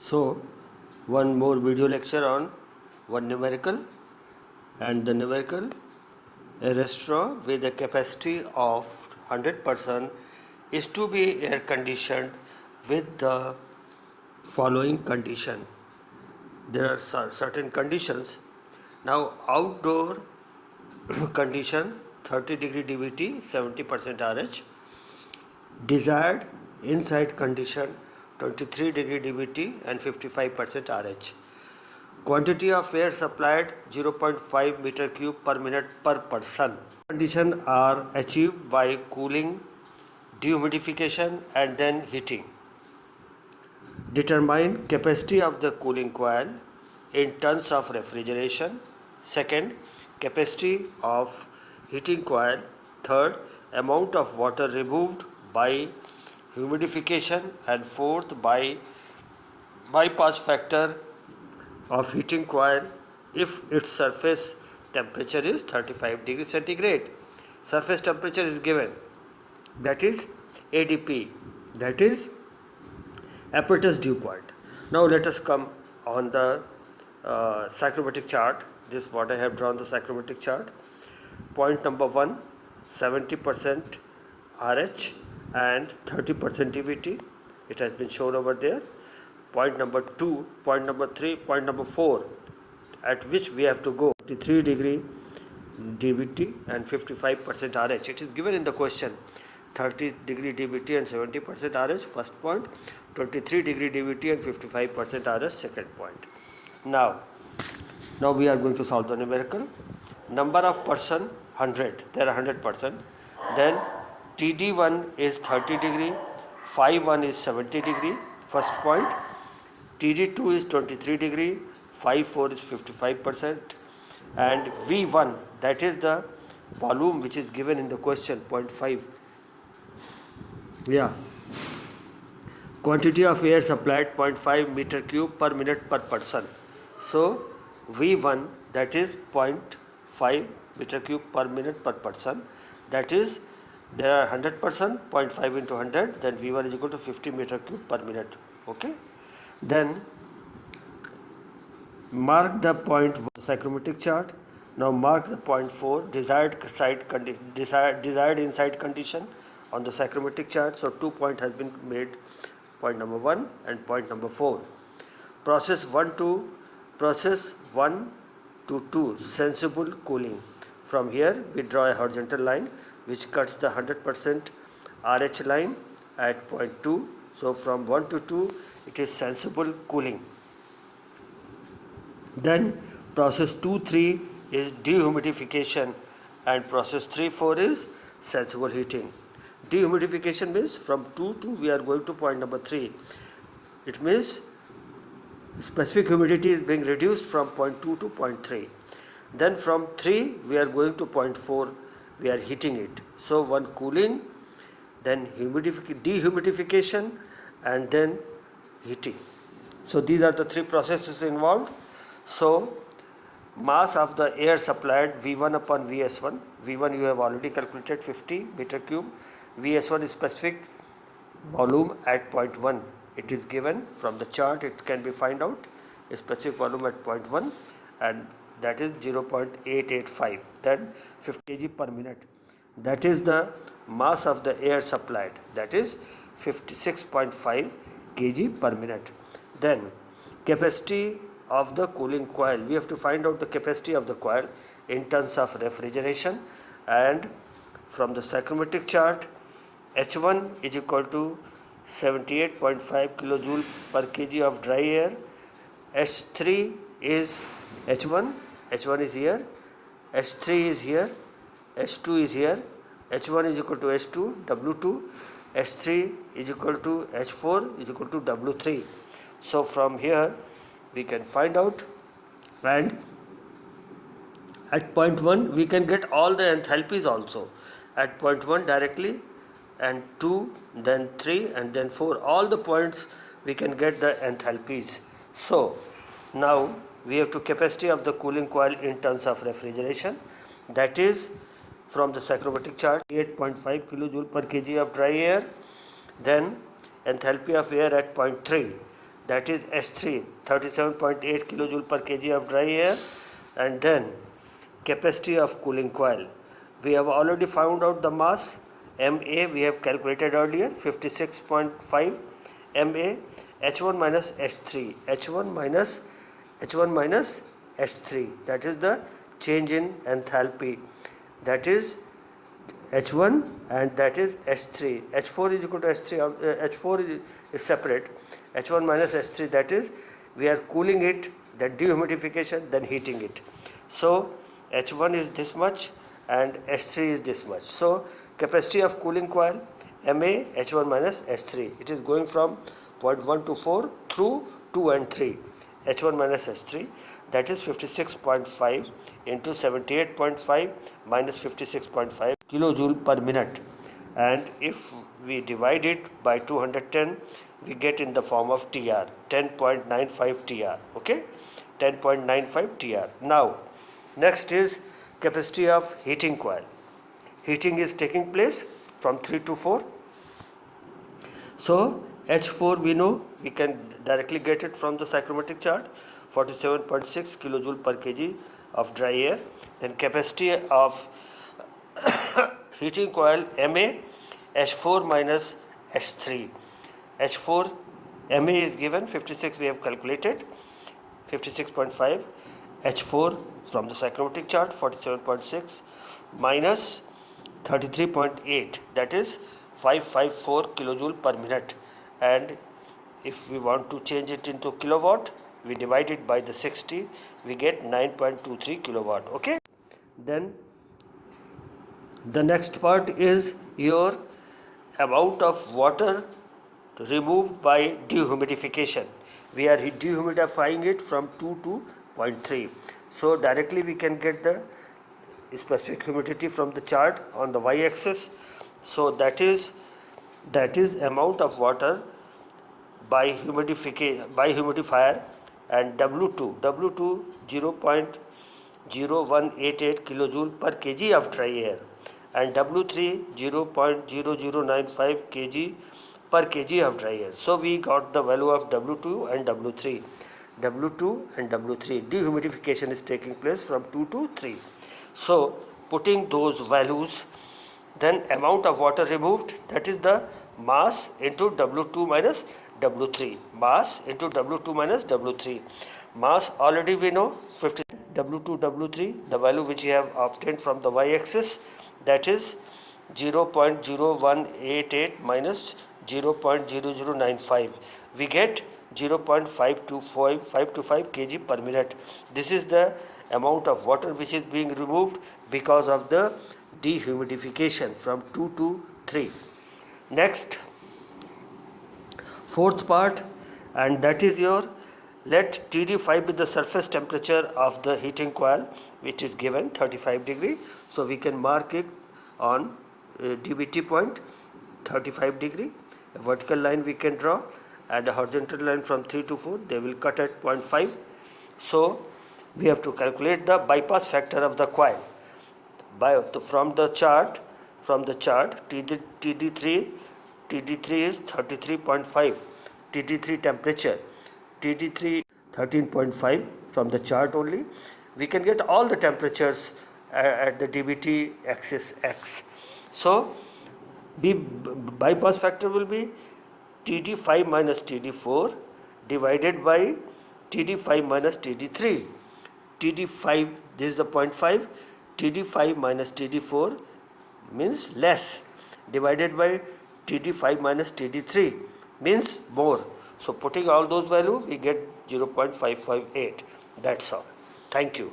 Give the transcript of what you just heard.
So, one more video lecture on one numerical, and the numerical, a restaurant with a capacity of 100% is to be air conditioned with the following condition. There are certain conditions. Now, outdoor condition 30 degree DVT, 70% RH. Desired inside condition 23 degree DVT and 55% RH. Quantity of air supplied 0.5 meter cube per minute per person. Conditions are achieved by cooling, dehumidification and then heating. Determine capacity of the cooling coil in tons of refrigeration. Second, capacity of heating coil. Third, amount of water removed by humidification. And fourth, by bypass factor of heating coil if its surface temperature is 35 degrees centigrade. Surface temperature is given, that is ADP, that is apparatus dew point. Now let us come on the psychrometric chart. This is what I have drawn, the psychrometric chart. Point number 1, 70% RH and 30% DVT. It has been shown over there. Point number 2, point number 3, point number 4, at which we have to go 23 degree DVT and 55% RH. It is given in the question. 30 degree DVT and 70% RH, first point. 23 degree DVT and 55% RH, second point. Now we are going to solve the numerical. Number of person 100, there are 100%. Then TD1 is 30 degree, Phi1 is 70 degree, first point. TD2 is 23 degree, Phi4 is 55%, and V1, that is the volume which is given in the question, 0.5. Quantity of air supplied 0.5 meter cube per minute per person. So V1, that is 0.5 meter cube per minute per person, that is there are 100%, 0.5 into 100, then V1 is equal to 50 meter cube per minute. Okay. Then mark the point, psychrometric chart. Now mark the point 4, desired inside condition on the psychrometric chart. So 2 point has been made, point number 1 and point number 4. Process 1 to 2, sensible cooling. From here we draw a horizontal line which cuts the 100% RH line at point 2. So from 1 to 2 it is sensible cooling. Then process 2-3 is dehumidification, and process 3-4 is sensible heating. Dehumidification means from 2 to we are going to point number 3. It means specific humidity is being reduced from point 2 to point 3. Then from 3 we are going to point 4, we are heating it. So one cooling, then dehumidification and then heating. So these are the 3 processes involved. So mass of the air supplied V1 upon Vs1. V1 you have already calculated, 50 meter cube. Vs1 is specific volume at point 1. It is given from the chart, it can be find out a specific volume at point 1, and that is 0.885. Then 50 kg per minute. That is the mass of the air supplied, that is 56.5 kg per minute. Then capacity of the cooling coil, we have to find out the capacity of the coil in terms of refrigeration, and from the psychrometric chart, H1 is equal to 78.5 kilojoule per kg of dry air. H3 is H1 is here, H3 is here, H2 is here. H1 is equal to H2, W2, H3 is equal to H4 is equal to W3. So from here we can find out, and at point 1 we can get all the enthalpies also. At point 1 directly, and 2, then 3 and then 4, all the points we can get the enthalpies. So now we have to capacity of the cooling coil in terms of refrigeration, that is from the psychrometric chart, 8.5 kilojoule per kg of dry air. Then enthalpy of air at point 3, that is H3, 37.8 kilojoule per kg of dry air. And then capacity of cooling coil. We have already found out the mass. MA we have calculated earlier, 56.5 MA. H1 minus H3. H1 minus H3. That is the change in enthalpy. That is H1 and that is H3. H4 is equal to H3. H4 is separate. H1 minus H3, that is we are cooling it, then dehumidification, then heating it. So H1 is this much and H3 is this much. So capacity of cooling coil MA H1 minus H3. It is going from 0.1 to 4 through 2 and 3. H1 minus H3, that is 56.5 into 78.5 minus 56.5 kilojoule per minute. And if we divide it by 210, we get in the form of TR, 10.95 TR. Okay, 10.95 TR. Now, next is capacity of heating coil. Heating is taking place from 3 to 4. So H4 we know, we can directly get it from the psychrometric chart, 47.6 kilojoule per kg of dry air. Then capacity of heating coil MA H4 minus H3. H4 MA is given 56, we have calculated 56.5. H4 from the psychrometric chart 47.6 minus 33.8, that is 554 kilojoule per minute. And if we want to change it into kilowatt, we divide it by the 60, we get 9.23 kilowatt. Okay, then the next part is your amount of water removed by dehumidification. We are dehumidifying it from 2 to 0.3. So directly we can get the specific humidity from the chart on the y-axis. So that is amount of water by humidifier, and W2 0.0188 kilojoule per kg of dry air, and W3 0.0095 kg per kg of dry air. So we got the value of W2 and W3. Dehumidification is taking place from 2 to 3. So putting those values, then amount of water removed, that is the mass into W2 minus W3. Mass into W2 minus W3. Mass already we know 50. W2 W3, the value which we have obtained from the y-axis, that is 0.0188 minus 0.0095. We get 0.525 kg per minute. This is the amount of water which is being removed because of the dehumidification from 2 to 3. Next, fourth part, and that is your, let TD5 be the surface temperature of the heating coil, which is given 35 degree. So we can mark it on DBT point 35 degree. A vertical line we can draw and a horizontal line from 3 to 4. They will cut at 0.5. So we have to calculate the bypass factor of the coil. From the chart TD3 is 33.5. TD3 temperature, TD3 13.5 from the chart only. We can get all the temperatures at the DBT axis X. So bypass factor will be TD5 minus TD4 divided by TD5 minus TD3. TD5, this is the 0.5, TD5 minus TD4 means less, divided by TD5 minus TD3 means more. So putting all those values, we get 0.558. That's all. Thank you.